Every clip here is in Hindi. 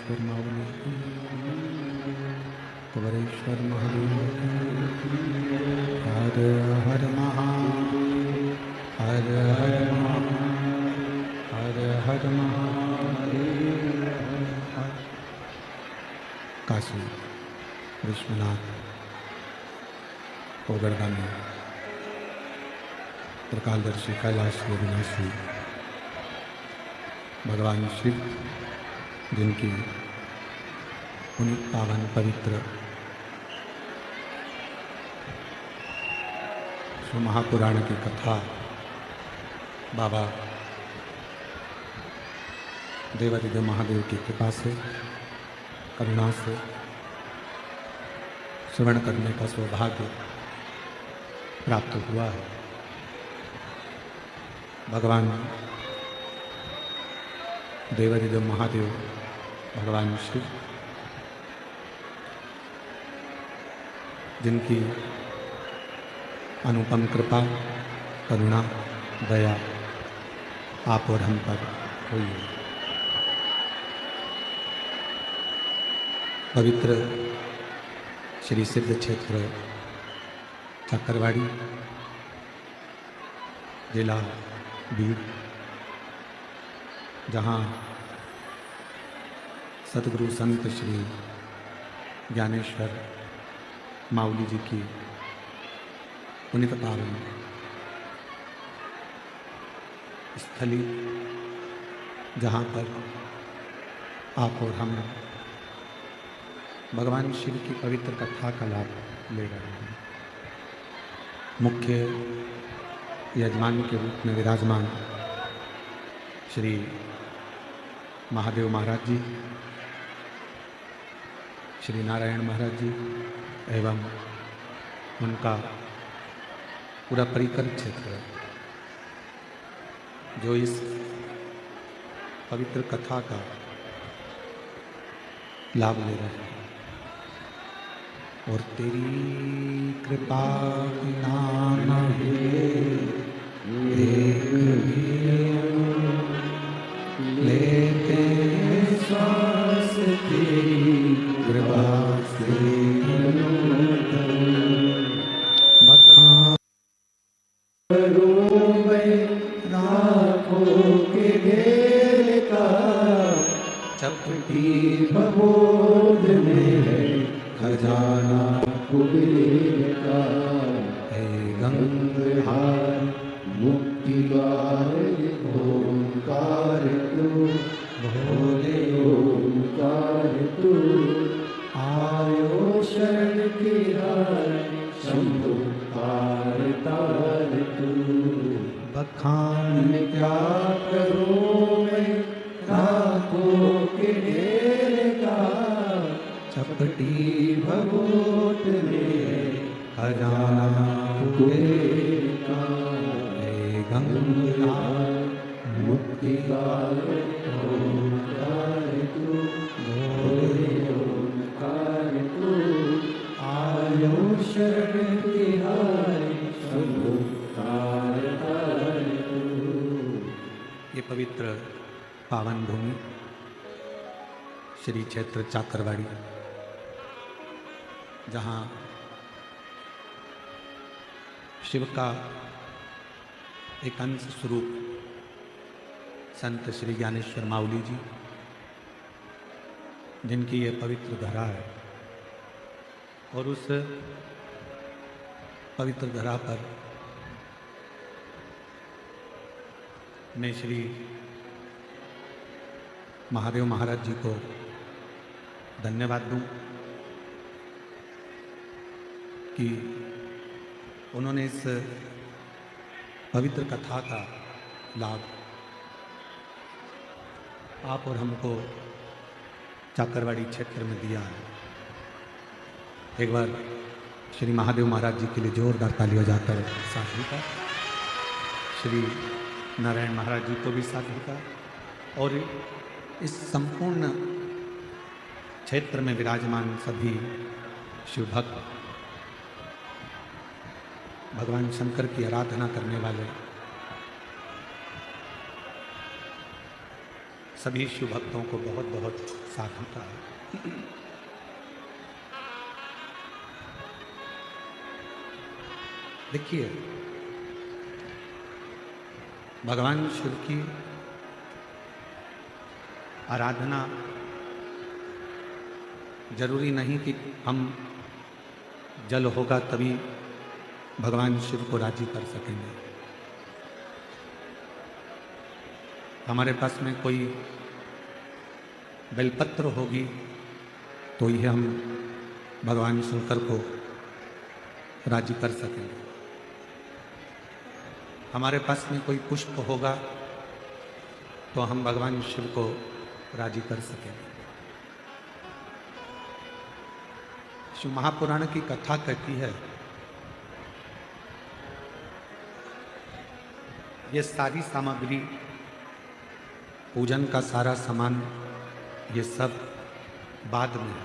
ज्ञानेश्वर माउली की, कुबरेश्वर महादेव की। हर हर महादेव, हर हर महादेव, हर हर महादेव, हर। काशी विश्वनाथ कोगरदानी त्रिकालदर्शी कैलाश अविनाशी भगवान शिव, जिनकी पुनीत पावन पवित्र महापुराण की कथा बाबा देवादिदेव महादेव की कृपा से, करुणा से श्रवण करने का सौभाग्य प्राप्त हुआ है। भगवान देवादिदेव महादेव, भगवान शिव, जिनकी अनुपम कृपा, करुणा, दया आप और हम पर हुई है। पवित्र श्री सिद्ध क्षेत्र चकरवाड़ी, जिला बीड़, जहाँ सतगुरु संत श्री ज्ञानेश्वर माउली जी की पुनीत पावन स्थली, जहाँ पर आप और हम भगवान शिव की पवित्र कथा का लाभ ले रहे हैं। मुख्य यजमान के रूप में विराजमान श्री महादेव महाराज जी, श्री नारायण महाराज जी एवं उनका पूरा परिकर क्षेत्र है, जो इस पवित्र कथा का लाभ ले रहे हैं। और तेरी कृपा नाम लेते श्वास तेरी कृपा से बखान के घेर का चपटी भगोद में है खजाना कुबेर का। है गंगाहार मुक्ति द्वार ओंकार तू, भोले ओंकार तू, आयो शरण की हार शंभु तार तार तू। बखान क्या करूं मैं राखों के ढेर का, चपटी भगोट में खजाना कुबेर का। हे गंगाहार मुक्ति द्वार ओंकार तू, भोले ओंकार तू, आयो शरण की हार शंभु तार तार तू। ये पवित्र पावन भूमि श्री क्षेत्र चाकरवाड़ी, जहाँ शिव का एक अंश स्वरूप संत श्री ज्ञानेश्वर माउली जी, जिनकी ये पवित्र धरा है, और उस पवित्र धरा पर मैं श्री महादेव महाराज जी को धन्यवाद दूं कि उन्होंने इस पवित्र कथा का लाभ आप और हमको चाकरवाड़ी क्षेत्र में दिया है। एक बार श्री महादेव महाराज जी के लिए जोरदार तालियां जाकर साधु का, श्री नारायण महाराज जी को भी साधु का, और इस संपूर्ण क्षेत्र में विराजमान सभी शिव भक्त, भगवान शंकर की आराधना करने वाले सभी शिव भक्तों को बहुत बहुत साधुता है। देखिए, भगवान शिव की आराधना जरूरी नहीं कि हम जल होगा तभी भगवान शिव को राजी कर सकेंगे। हमारे पास में कोई बेलपत्र होगी तो ही हम भगवान शंकर को राजी कर सकेंगे। हमारे पास में कोई पुष्प होगा तो हम भगवान शिव को राजी कर सकेंगे। शिव महापुराण की कथा कहती है, ये सारी सामग्री, पूजन का सारा सामान, ये सब बाद में है।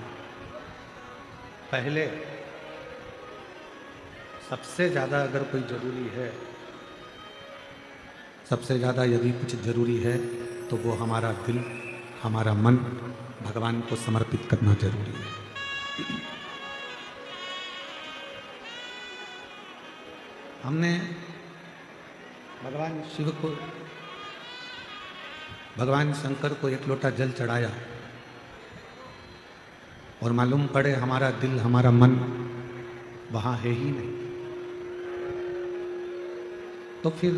पहले सबसे ज़्यादा अगर कोई जरूरी है, सबसे ज़्यादा यदि कुछ जरूरी है तो वो हमारा दिल, हमारा मन भगवान को समर्पित करना जरूरी है। हमने भगवान शिव को, भगवान शंकर को एक लोटा जल चढ़ाया और मालूम पड़े हमारा दिल, हमारा मन वहाँ है ही नहीं, तो फिर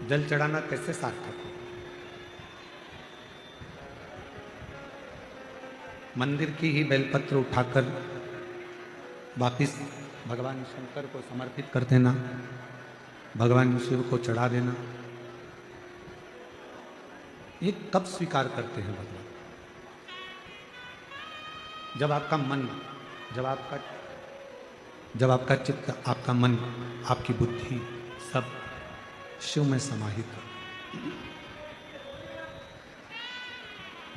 जल चढ़ाना कैसे सार्थक हो? मंदिर की ही बेलपत्र उठाकर वापिस भगवान शंकर को समर्पित कर देना, भगवान शिव को चढ़ा देना, ये कब स्वीकार करते हैं भगवान? जब आपका मन, जब आपका चित्त, आपका मन, आपकी बुद्धि सब शिव में समाहित हो।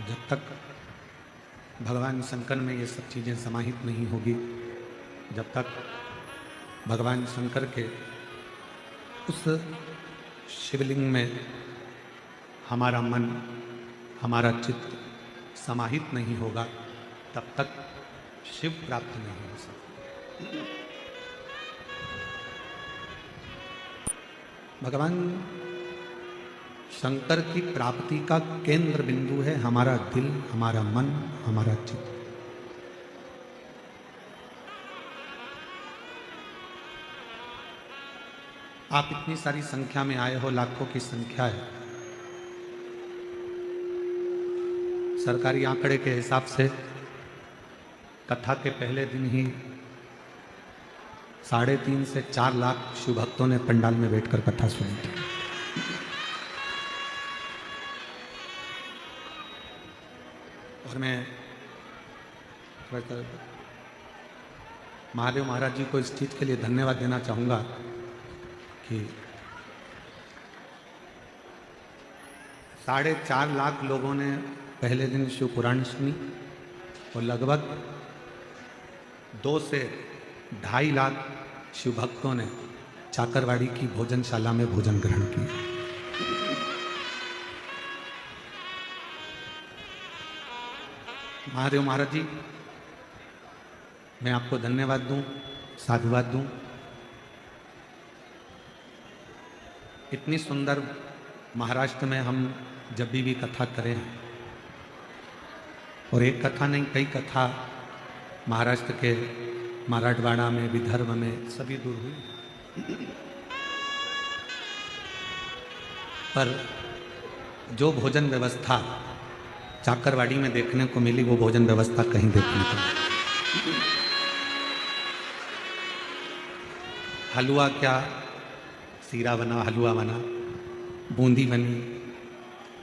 जब तक भगवान शंकर में ये सब चीज़ें समाहित नहीं होगी, जब तक भगवान शंकर के उस शिवलिंग में हमारा मन, हमारा चित्त समाहित नहीं होगा, तब तक शिव प्राप्त नहीं हो सकता। भगवान शंकर की प्राप्ति का केंद्र बिंदु है हमारा दिल, हमारा मन, हमारा चित्त। आप इतनी सारी संख्या में आए हो, लाखों की संख्या है। सरकारी आंकड़े के हिसाब से कथा के पहले दिन ही 3.5 से 4 लाख शिव भक्तों ने पंडाल में बैठकर कथा सुनी थी। और मैं महादेव महाराज जी को इस चीज के लिए धन्यवाद देना चाहूंगा कि 4.5 लाख लोगों ने पहले दिन शिव पुराण सुनी और लगभग 2 से 2.5 लाख शिव भक्तों ने चाकरवाड़ी की भोजनशाला में भोजन ग्रहण किया। महादेव महाराज जी, मैं आपको धन्यवाद दूं, साधुवाद दूं। इतनी सुंदर महाराष्ट्र में हम जब भी कथा करें, और एक कथा नहीं कई कथा महाराष्ट्र के मराठवाड़ा में, विदर्भ में सभी दूर हुई, पर जो भोजन व्यवस्था चाकरवाड़ी में देखने को मिली वो भोजन व्यवस्था कहीं देखने को नहीं। हलवा क्या, सीरा बना, हलवा बना, बूंदी बनी,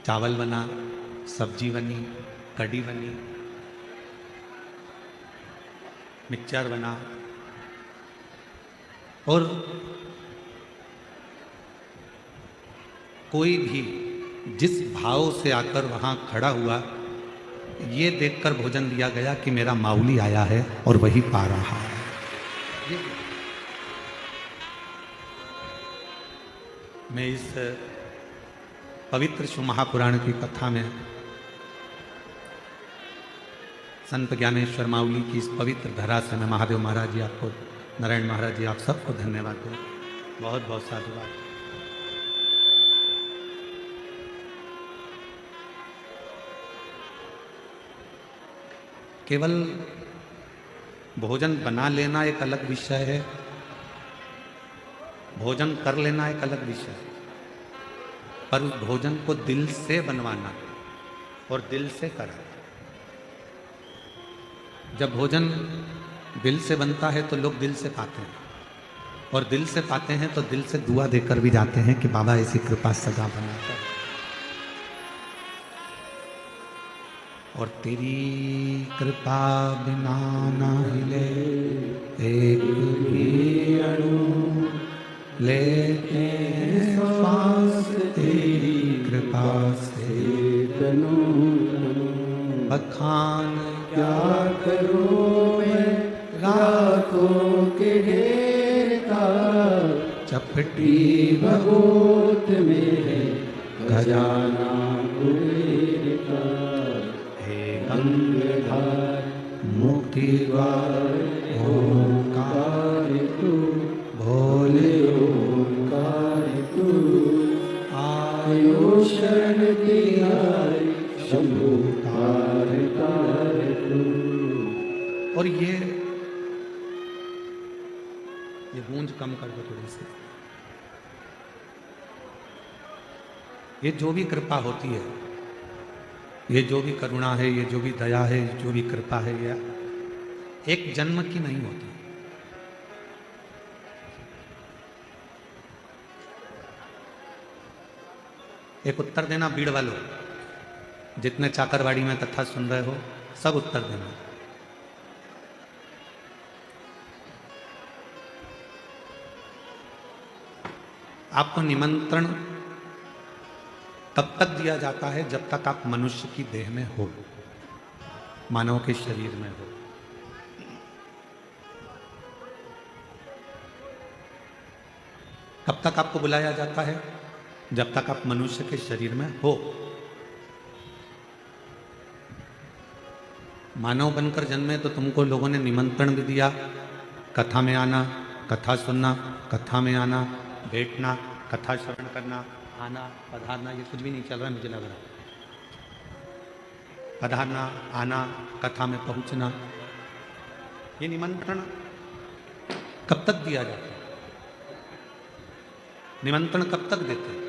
चावल बना, सब्जी बनी, कढ़ी बनी, मिक्सचर बना, और कोई भी जिस भाव से आकर वहाँ खड़ा हुआ, ये देखकर भोजन दिया गया कि मेरा माऊली आया है और वही पा रहा है। मैं इस पवित्र शिव महापुराण की कथा में संत ज्ञानेश्वर माउली की इस पवित्र धरा से मैं महादेव महाराज जी आपको, नारायण महाराज जी आप सबको धन्यवाद दूँ। बहुत बहुत साधुवाद। केवल भोजन बना लेना एक अलग विषय है, भोजन कर लेना एक अलग विषय है, पर उस भोजन को दिल से बनवाना और दिल से करना। जब भोजन दिल से बनता है तो लोग दिल से पाते हैं, और दिल से पाते हैं तो दिल से दुआ देकर भी जाते हैं कि बाबा ऐसी कृपा सदा बनाता है। और तेरी कृपा बिना ना हिले एक भी अणु, लेते श्वास तेरी कृपा से तनु। बखान क्या करूं मैं रातों के ढेर का, चपटी भगोत में है खजाना कुबेर का। हे गंगाधर मुक्ति द्वार ओंकार तू, भोले ओंकार तू। आयो शरण तिहारी शंभु तार तार तू। और ये गूंज कम कर दो थोड़ी सी। ये जो भी कृपा होती है, ये जो भी करुणा है, ये जो भी दया है, जो भी कृपा है, ये एक जन्म की नहीं होती। एक उत्तर देना बीड़ वालों, जितने चाकरवाड़ी में कथा सुन रहे हो सब उत्तर देना। आपको निमंत्रण तब तक दिया जाता है जब तक आप मनुष्य की देह में हो, मानव के शरीर में हो। कब तक आपको बुलाया जाता है? जब तक आप मनुष्य के शरीर में हो। मानव बनकर जन्मे तो तुमको लोगों ने निमंत्रण भी दिया, कथा में आना, कथा सुनना, कथा में आना, बैठना, कथा श्रवण करना, आना, पधारना। ये कुछ भी नहीं चल रहा है मुझे लग रहा है। पधारना, आना, कथा में पहुंचना, ये निमंत्रण कब तक दिया जाता है? निमंत्रण कब तक देते हैं?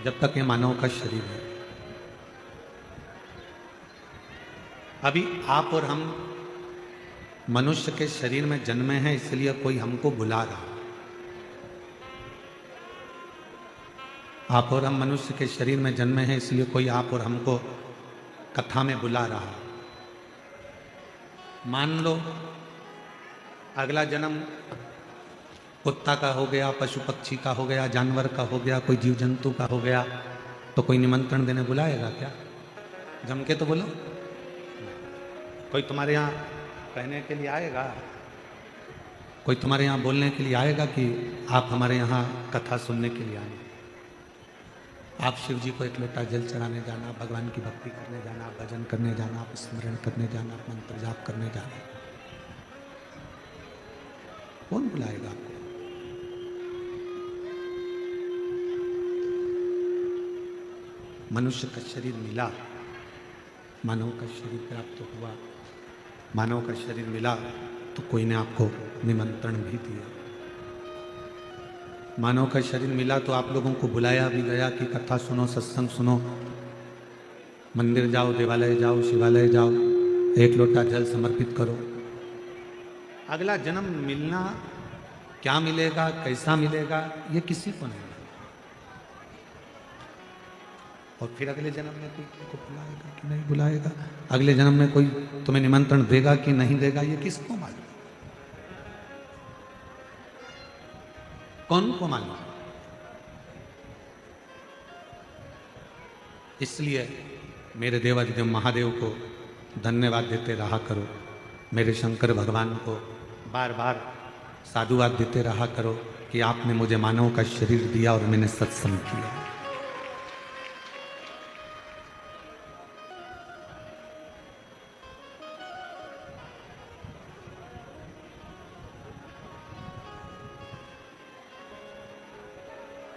जब तक ये मानव का शरीर है। अभी आप और हम मनुष्य के शरीर में जन्मे हैं, इसलिए कोई हमको बुला रहा। आप और हम मनुष्य के शरीर में जन्मे हैं, इसलिए कोई आप और हमको कथा में बुला रहा। मान लो अगला जन्म कुत्ता का हो गया, पशु पक्षी का हो गया, जानवर का हो गया, कोई जीव जंतु का हो गया, तो कोई निमंत्रण देने बुलाएगा क्या? जम के तो बोलो। कोई तुम्हारे यहाँ कहने के लिए आएगा? कोई तुम्हारे यहाँ बोलने के लिए आएगा कि आप हमारे यहाँ कथा सुनने के लिए आए? आप शिव जी को एक लोटा जल चढ़ाने जाना, भगवान की भक्ति करने जाना, भजन करने जाना, आप स्मरण करने जाना, मंत्र जाप करने जाना, कौन बुलाएगा आपको? मनुष्य का शरीर मिला, मानव का शरीर प्राप्त हुआ, मानव का शरीर मिला तो कोई ने आपको निमंत्रण भी दिया। मानव का शरीर मिला तो आप लोगों को बुलाया भी गया कि कथा सुनो, सत्संग सुनो, मंदिर जाओ, देवालय जाओ, शिवालय जाओ, एक लोटा जल समर्पित करो। अगला जन्म मिलना, क्या मिलेगा, कैसा मिलेगा, ये किसी को नहीं। और फिर अगले जन्म में कोई तुमको बुलाएगा कि नहीं बुलाएगा, अगले जन्म में कोई तुम्हें निमंत्रण देगा कि नहीं देगा, ये किसको मालूम? कौन को मालूम? इसलिए मेरे देवाधिदेव महादेव को धन्यवाद देते रहा करो, मेरे शंकर भगवान को बार बार साधुवाद देते रहा करो, कि आपने मुझे मानव का शरीर दिया और मैंने सत्संग किया।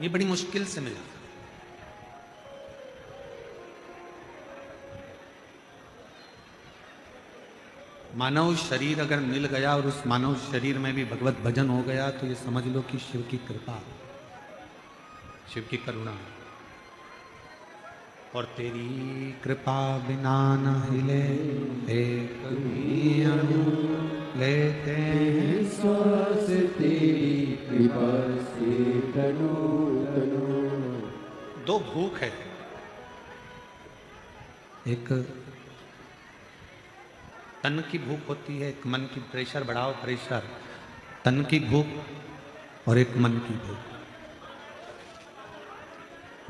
ये बड़ी मुश्किल से मिला। मानव शरीर अगर मिल गया और उस मानव शरीर में भी भगवत भजन हो गया तो ये समझ लो कि शिव की कृपा, शिव की करुणा। और तेरी कृपा बिना न हिले एक भी अणु, लेते हैं श्वास तेरी कृपा से तनु तनु। दो भूख है, एक तन की भूख होती है, एक मन की, प्रेशर बढ़ाओ प्रेशर, तन की भूख और एक मन की भूख,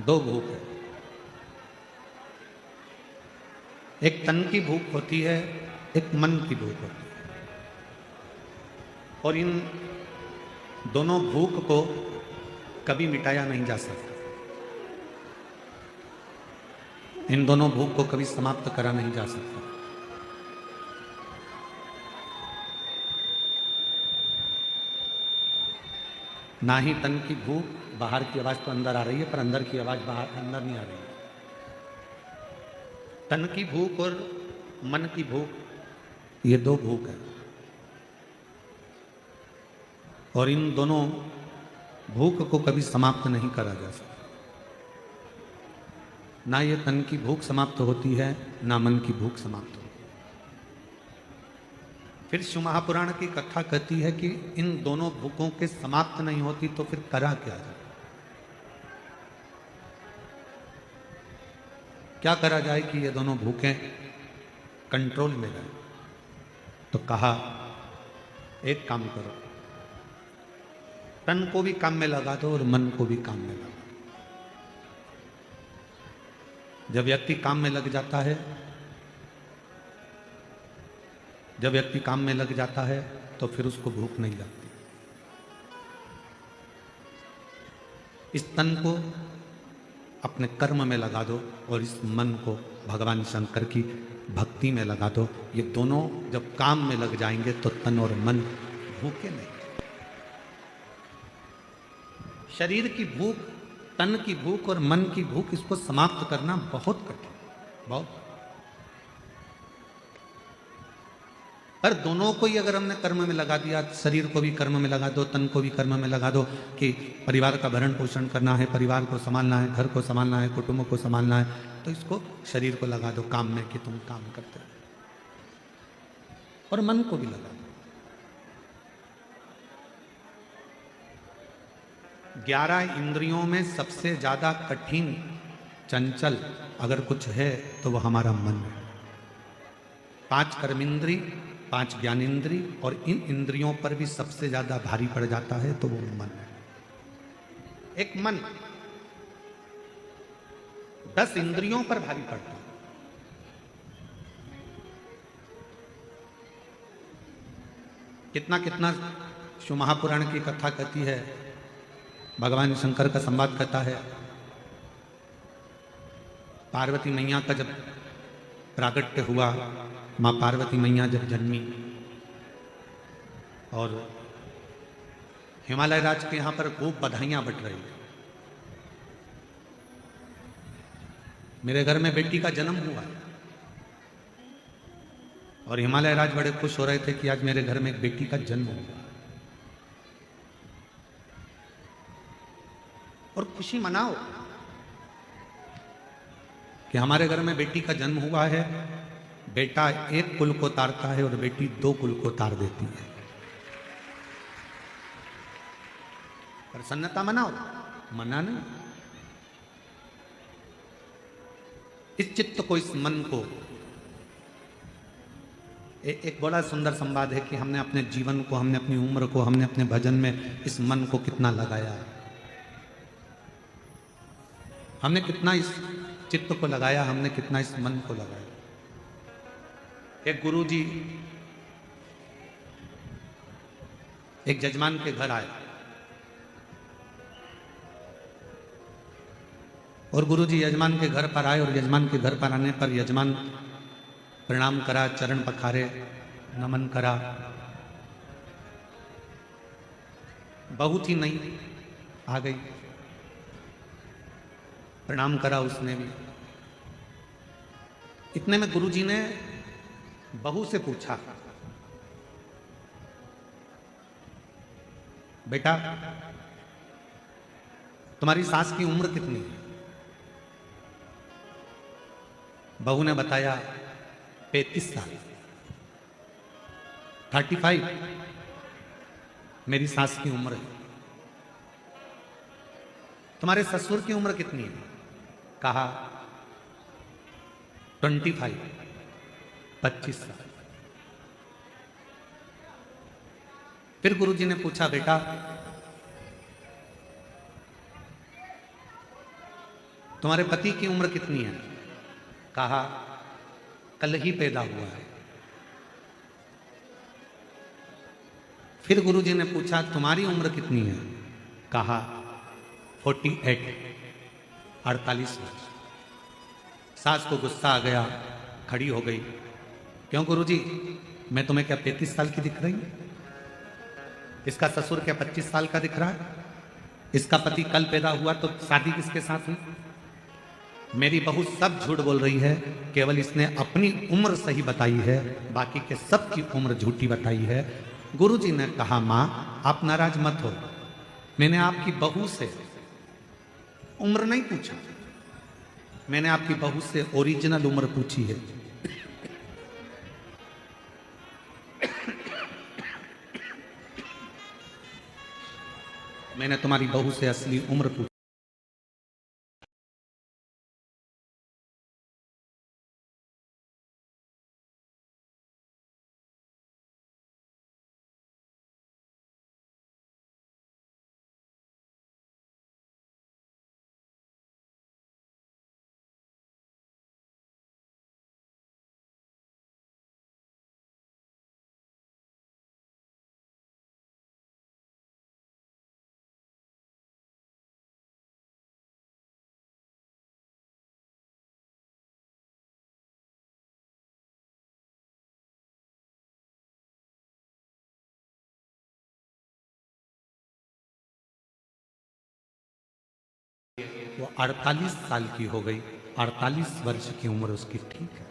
दो भूख है। एक तन की भूख होती है, एक मन की भूख होती है, और इन दोनों भूख को कभी मिटाया नहीं जा सकता, इन दोनों भूख को कभी समाप्त करा नहीं जा सकता। ना ही तन की भूख, बाहर की आवाज तो अंदर आ रही है पर अंदर की आवाज बाहर अंदर नहीं आ रही है। तन की भूख और मन की भूख, ये दो भूख है, और इन दोनों भूख को कभी समाप्त नहीं करा जा सकता। ना ये तन की भूख समाप्त होती है, ना मन की भूख समाप्त होती है। फिर शिव महापुराण की कथा कहती है कि इन दोनों भूखों के समाप्त नहीं होती तो फिर करा क्या जाए, क्या करा जाए कि ये दोनों भूखें कंट्रोल में रहे। तो कहा एक काम करो, तन को भी काम में लगा दो और मन को भी काम में लगा दो। जब व्यक्ति काम में लग जाता है, जब व्यक्ति काम में लग जाता है तो फिर उसको भूख नहीं लगती। इस तन को अपने कर्म में लगा दो और इस मन को भगवान शंकर की भक्ति में लगा दो। ये दोनों जब काम में लग जाएंगे तो तन और मन भूखे नहीं। शरीर की भूख, तन की भूख और मन की भूख, इसको समाप्त करना बहुत कठिन, बहुत। पर दोनों को ही अगर हमने कर्म में लगा दिया, शरीर को भी कर्म में लगा दो, तन को भी कर्म में लगा दो कि परिवार का भरण पोषण करना है, परिवार को संभालना है, घर को संभालना है, कुटुंब को संभालना है, तो इसको शरीर को लगा दो काम में कि तुम काम करते हो, और मन को भी लगा दो। 11 इंद्रियों में सबसे ज्यादा कठिन, चंचल अगर कुछ है तो वो हमारा मन है। 5 कर्मेंद्री, 5 ज्ञानेंद्री, और इन इंद्रियों पर भी सबसे ज्यादा भारी पड़ जाता है तो वो मन है। एक मन 10 इंद्रियों पर भारी पड़ता है। कितना कितना शिव महापुराण की कथा कहती है, भगवान शंकर का संवाद कहता है, पार्वती मैया का जब प्राकट्य हुआ, माँ पार्वती मैया जब जन्मी और हिमालय राज के यहाँ पर खूब बधाइयाँ बट रही, मेरे घर में बेटी का जन्म हुआ, और हिमालय राज बड़े खुश हो रहे थे कि आज मेरे घर में एक बेटी का जन्म हुआ, और खुशी मनाओ कि हमारे घर में बेटी का जन्म हुआ है। बेटा एक कुल को तारता है और बेटी 2 कुल को तार देती है। प्रसन्नता मनाओ, मना नहीं। इस चित्त को, इस मन को, एक बड़ा सुंदर संवाद है कि हमने अपने जीवन को, हमने अपनी उम्र को, हमने अपने भजन में इस मन को कितना लगाया है, हमने कितना इस चित्त को लगाया, हमने कितना इस मन को लगाया। एक गुरुजी एक जजमान के घर आए और गुरुजी यजमान के घर पर आए और यजमान के घर पर आने पर यजमान प्रणाम करा, चरण पखारे, नमन करा। बहू थी नहीं, आ गई, प्रणाम करा उसने भी। इतने में गुरुजी ने बहू से पूछा, बेटा तुम्हारी सास की उम्र कितनी है? बहू ने बताया 35 साल। 35 मेरी सास की उम्र है। तुम्हारे ससुर की उम्र कितनी है? कहा 25, 25 साल। फिर गुरुजी ने पूछा, बेटा तुम्हारे पति की उम्र कितनी है? कहा कल ही पैदा हुआ है। फिर गुरुजी ने पूछा, तुम्हारी उम्र कितनी है? कहा 48, 48 वर्ष। सास को गुस्सा आ गया, खड़ी हो गई। क्यों गुरुजी, मैं तुम्हें क्या 35 साल की दिख रही हूं? इसका ससुर क्या 25 साल का दिख रहा है? इसका पति कल पैदा हुआ तो शादी किसके साथ हुई? मेरी बहू सब झूठ बोल रही है, केवल इसने अपनी उम्र सही बताई है, बाकी के सब की उम्र झूठी बताई है। गुरुजी ने कहा, मां आप नाराज मत हो, मैंने आपकी बहू से उम्र नहीं पूछा, मैंने आपकी बहू से ओरिजिनल उम्र पूछी है। मैंने तुम्हारी बहू से असली उम्र पूछी। वो 48 साल की हो गई, 48 वर्ष की उम्र उसकी, ठीक है।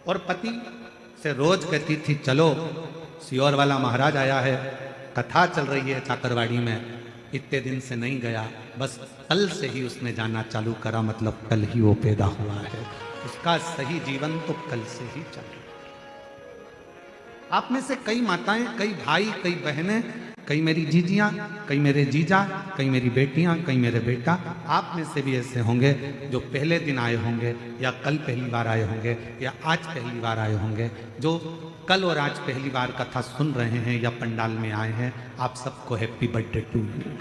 और पति से रोज कहती थी, चलो सियोर वाला महाराज आया है, कथा चल रही है चाकरवाड़ी में। इतने दिन से नहीं गया, बस कल से ही उसने जाना चालू करा, मतलब कल ही वो पैदा हुआ है। उसका सही जीवन तो कल से ही चल रहा। आप में से कई माताएं, कई भाई, कई बहनें, कई मेरी जीजियां, कई मेरे जीजा, कई मेरी बेटियां, कई मेरे बेटा, आप में से भी ऐसे होंगे जो पहले दिन आए होंगे, या कल पहली बार आए होंगे, या आज पहली बार आए होंगे, जो कल और आज पहली बार कथा सुन रहे हैं या पंडाल में आए हैं। आप सबको हैप्पी बर्थडे टू यू।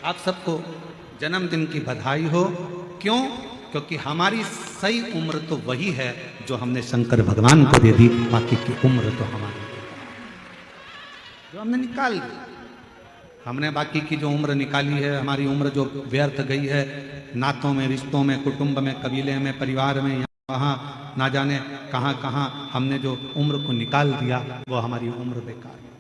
आप सबको जन्मदिन की बधाई हो। क्यों? क्योंकि हमारी सही उम्र तो वही है जो हमने शंकर भगवान को दे दी, बाकी की उम्र तो हमारी जो हमने निकाल दी। हमने बाकी की जो उम्र निकाली है, हमारी उम्र जो व्यर्थ गई है नातों में, रिश्तों में, कुटुंब में, कबीले में, परिवार में, यहाँ वहाँ ना जाने कहाँ कहाँ हमने जो उम्र को निकाल दिया, वो हमारी उम्र बेकार है।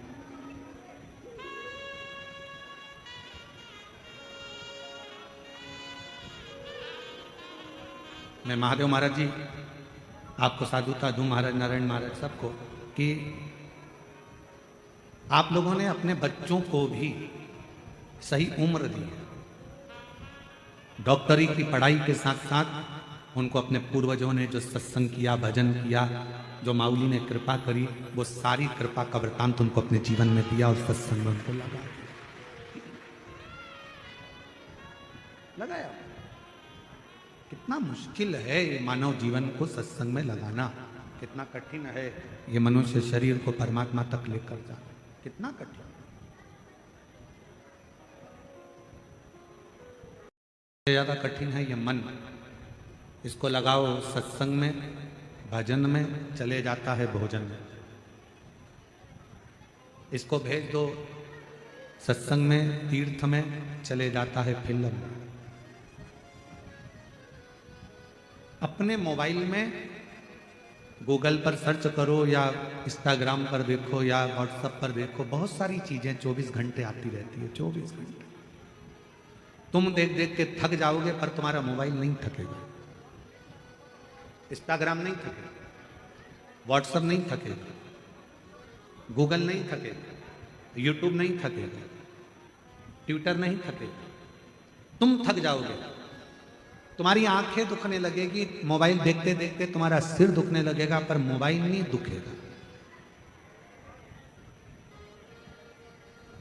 मैं महादेव महाराज जी आपको साधुता दूं, महाराज नारायण महाराज सबको, कि आप लोगों ने अपने बच्चों को भी सही उम्र दी है। डॉक्टरी की पढ़ाई के साथ साथ उनको अपने पूर्वजों ने जो सत्संग किया, भजन किया, जो माऊली ने कृपा करी, वो सारी कृपा का वृतांत उनको अपने जीवन में दिया और सत्संग में उनको लगाया। कितना मुश्किल है ये मानव जीवन को सत्संग में लगाना, कितना कठिन है ये मनुष्य शरीर को परमात्मा तक लेकर जाना, कितना कठिन। ज्यादा कठिन है ये मन। इसको लगाओ सत्संग में, भजन में, चले जाता है भोजन में। इसको भेज दो सत्संग में, तीर्थ में, चले जाता है फिल्म। अपने मोबाइल में गूगल पर सर्च करो या इंस्टाग्राम पर देखो या व्हाट्सएप पर देखो, बहुत सारी चीजें 24 घंटे आती रहती है। 24 घंटे तुम देख देख के थक जाओगे, पर तुम्हारा मोबाइल नहीं थकेगा। इंस्टाग्राम नहीं थकेगा, व्हाट्सएप नहीं थकेगा, गूगल नहीं थकेगा, यूट्यूब नहीं थकेगा, ट्विटर नहीं थकेगा। तुम थक जाओगे, तुम्हारी आंखें दुखने लगेगी, मोबाइल देखते देखते तुम्हारा सिर दुखने लगेगा, पर मोबाइल नहीं दुखेगा।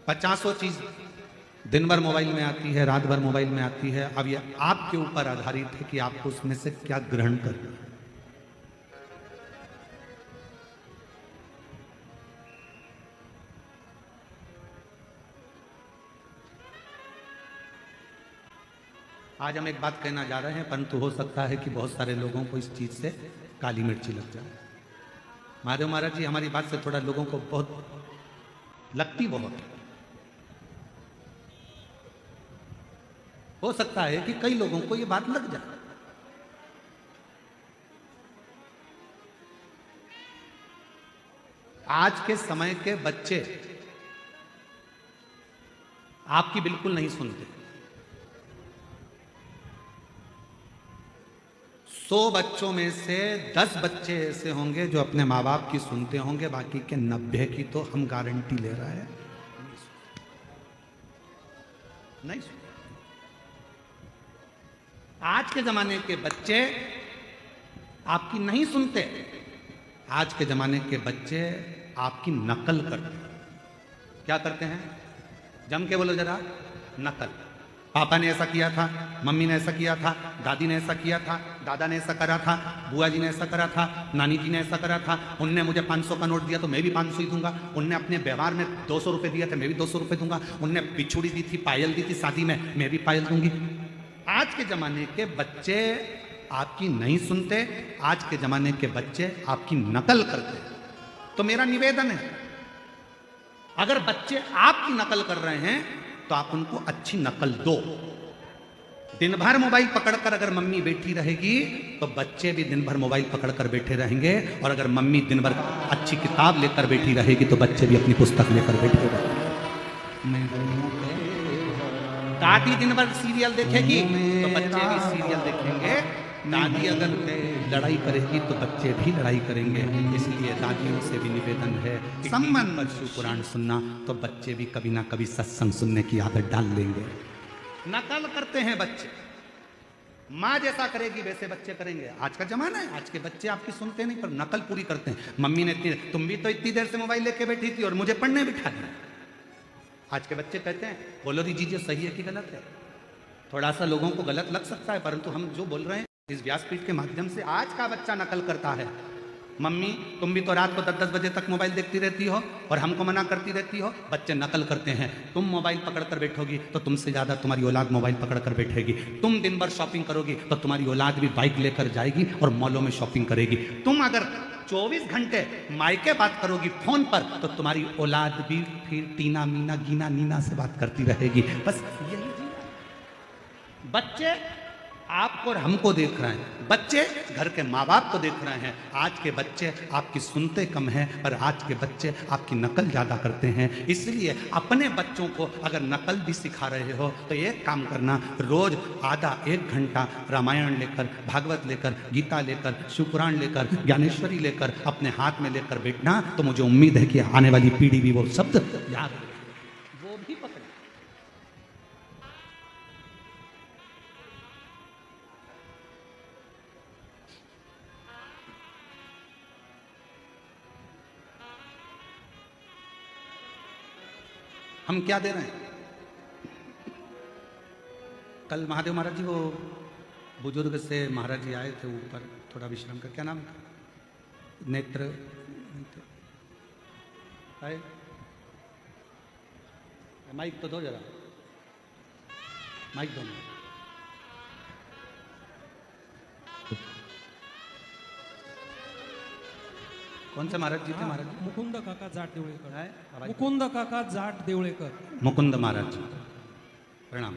50 चीज दिन भर मोबाइल में आती है, रात भर मोबाइल में आती है। अब यह आपके ऊपर आधारित है कि आपको उसमें से क्या ग्रहण करना है। आज हम एक बात कहना जा रहे हैं, परंतु हो सकता है कि बहुत सारे लोगों को इस चीज से काली मिर्ची लग जाए। महादेव महाराज जी, हमारी बात से थोड़ा लोगों को बहुत लगती बहुत है। हो सकता है कि कई लोगों को ये बात लग जाए। आज के समय के बच्चे आपकी बिल्कुल नहीं सुनते। 100 बच्चों में से 10 बच्चे ऐसे होंगे जो अपने माँ बाप की सुनते होंगे, बाकी के 90 की तो हम गारंटी ले रहे हैं नहीं सुनते। आज के जमाने के बच्चे आपकी नहीं सुनते। आज के जमाने के बच्चे आपकी नकल करते हैं। क्या करते हैं? जम के बोलो जरा, नकल। पापा ने ऐसा किया था, मम्मी ने ऐसा किया था, दादी ने ऐसा किया था, दादा ने ऐसा करा था, बुआ जी ने ऐसा करा था, नानी जी ने ऐसा करा था, उनने मुझे 500 का नोट दिया तो मैं भी 500 ही दूंगा, उनने अपने व्यवहार में 200 रुपये दिया था, मैं भी 200 रुपये दूंगा, उनने बिछुड़ी दी थी, पायल दी थी शादी में, मैं भी पायल दूंगी। आज के जमाने के बच्चे आपकी नहीं सुनते। आज के जमाने के बच्चे आपकी नकल करते। तो मेरा निवेदन है, अगर बच्चे आपकी नकल कर रहे हैं तो आप उनको अच्छी नकल दो। दिन भर मोबाइल पकड़कर अगर मम्मी बैठी रहेगी तो बच्चे भी दिन भर मोबाइल पकड़कर बैठे रहेंगे, और अगर मम्मी दिन भर अच्छी किताब लेकर बैठी रहेगी तो बच्चे भी अपनी पुस्तक लेकर बैठे रहेंगे। दादी दिन भर सीरियल देखेगी तो बच्चे भी सीरियल देखेंगे। दादी अगर लड़ाई करेगी तो बच्चे भी लड़ाई करेंगे। इसलिए दादियों से भी निवेदन है, संबंध पर शिव पुराण सुनना तो बच्चे भी कभी ना कभी सत्संग सुनने की आदत डाल लेंगे। नकल करते हैं बच्चे, माँ जैसा करेगी वैसे बच्चे करेंगे। आज का जमाना है, आज के बच्चे आपकी सुनते नहीं पर नकल पूरी करते हैं। मम्मी ने तुम भी तो इतनी देर से मोबाइल लेके बैठी थी और मुझे पढ़ने बिठा दिया। आज के बच्चे कहते हैं, बोलो दीजिए सही है कि गलत है। थोड़ा सा लोगों को गलत लग सकता है, परंतु हम जो बोल रहे हैं इस व्यासपीठ के माध्यम से आज का बच्चा नकल करता है। मम्मी तुम भी तो रात को 10-10 बजे तक मोबाइल देखती रहती हो और हमको मना करती रहती हो। बच्चे नकल करते हैं। तुम मोबाइल पकड़कर बैठोगी तो तुमसे ज्यादा तुम्हारी औलाद मोबाइल पकड़कर बैठेगी। तुम दिन भर शॉपिंग करोगी तो तुम्हारी औलाद भी बाइक लेकर जाएगी और मॉलों में शॉपिंग करेगी। तुम अगर 24 घंटे मायके बात करोगी फोन पर तो तुम्हारी औलाद भी फिर टीना मीना गीना नीना से बात करती रहेगी। बस यही बच्चे आपको और हमको देख रहे हैं, बच्चे घर के माँ बाप को देख रहे हैं। आज के बच्चे आपकी सुनते कम हैं और आज के बच्चे आपकी नकल ज़्यादा करते हैं। इसलिए अपने बच्चों को अगर नकल भी सिखा रहे हो तो एक काम करना, रोज आधा 1 घंटा रामायण लेकर, भागवत लेकर, गीता लेकर, शिवपुराण लेकर, ज्ञानेश्वरी लेकर अपने हाथ में लेकर बैठना, तो मुझे उम्मीद है कि आने वाली पीढ़ी भी वो शब्द याद रखेगी, वो भी पकड़े। हम क्या दे रहे हैं? कल महादेव महाराज जी वो बुजुर्ग से महाराज जी आए थे ऊपर थोड़ा विश्राम कर, क्या नाम था? नेत्र आए, माइक तो दो जरा, माइक दो। कौन से महाराज जी थे? महाराज मुकुंद काका जाट देवळेकर। मुकुंद काका जाट देवळेकर। मुकुंद महाराज जी प्रणाम।